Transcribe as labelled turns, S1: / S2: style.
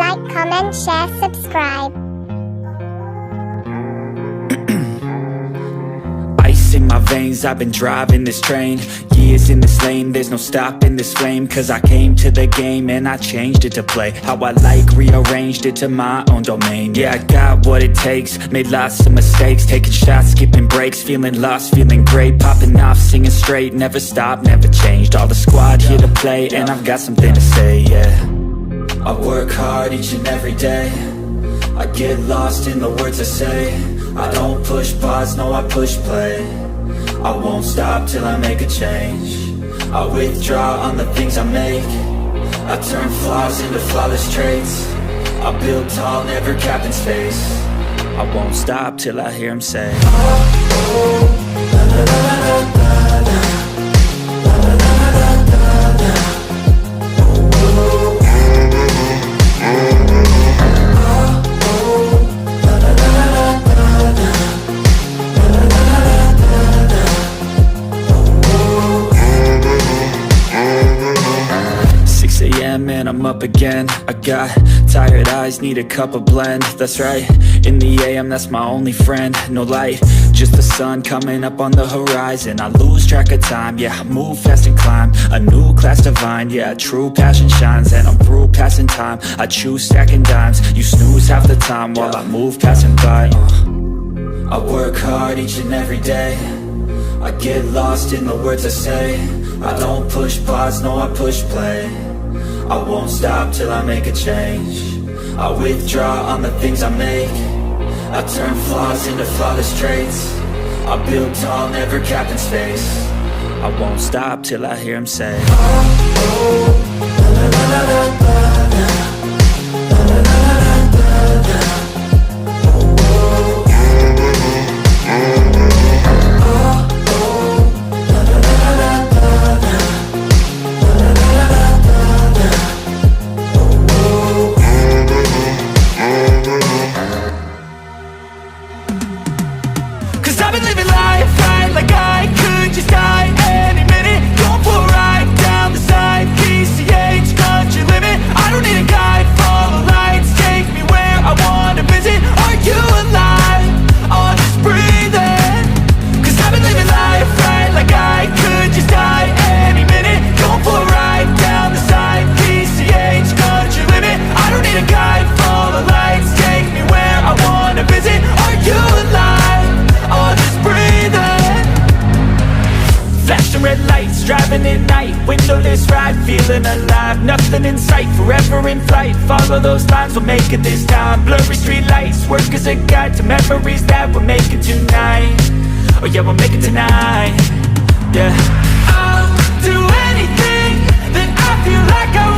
S1: like, comment, share, subscribe.
S2: Ice in my veins, I've been driving this train. Years in this lane, there's no stopping this flame. Cause I came to the game and I changed it to play how I like, rearranged it to my own domain. Yeah, I got what it takes, made lots of mistakes, taking shots, skipping breaks, feeling lost, feeling great, popping off, singing straight, never stopped, never changed. All the squad here to play, and I've got something to say, yeah. I work hard each and every day, I get lost in the words I say. I don't push pause, no I push play. I won't stop till I make a change. I withdraw on the things I make. I turn flaws into flawless traits. I build tall, never capped in space. I won't stop till I hear him say, oh, oh, la, la, la, la, la, la. And I'm up again. I got tired eyes, need a cup of blend. That's right, in the AM, that's my only friend. No light, just the sun coming up on the horizon. I lose track of time, yeah, I move fast and climb a new class divine, yeah, true passion shines. And I'm through passing time, I choose stacking dimes. You snooze half the time while I move passing by. I work hard each and every day, I get lost in the words I say. I don't push pause, no I push play. I won't stop till I make a change. I withdraw on the things I make. I turn flaws into flawless traits. I build tall, never capped in space. I won't stop till I hear him say, oh, oh, la, la, la, la, la, la. I've been living life right like I could just die any minute. Going for a ride down the side, PCH, country limit. I don't need a guide, follow lights, take me where I wanna visit. Are you alive? Or just breathing? Cause I've been living life right like I could just die any minute. Going for a ride down the side, PCH, country limit. I don't need a guide, follow lights, take me where I wanna visit. Are you alive? Or just breathing? Flashing red lights, driving at night, windowless ride, feeling alive. Nothing in sight, forever in flight. Follow those lines, we'll make it this time. Blurry street lights, work as a guide to memories that we're making tonight. Oh yeah, we'll make it tonight. Yeah, I'll do anything that I feel like I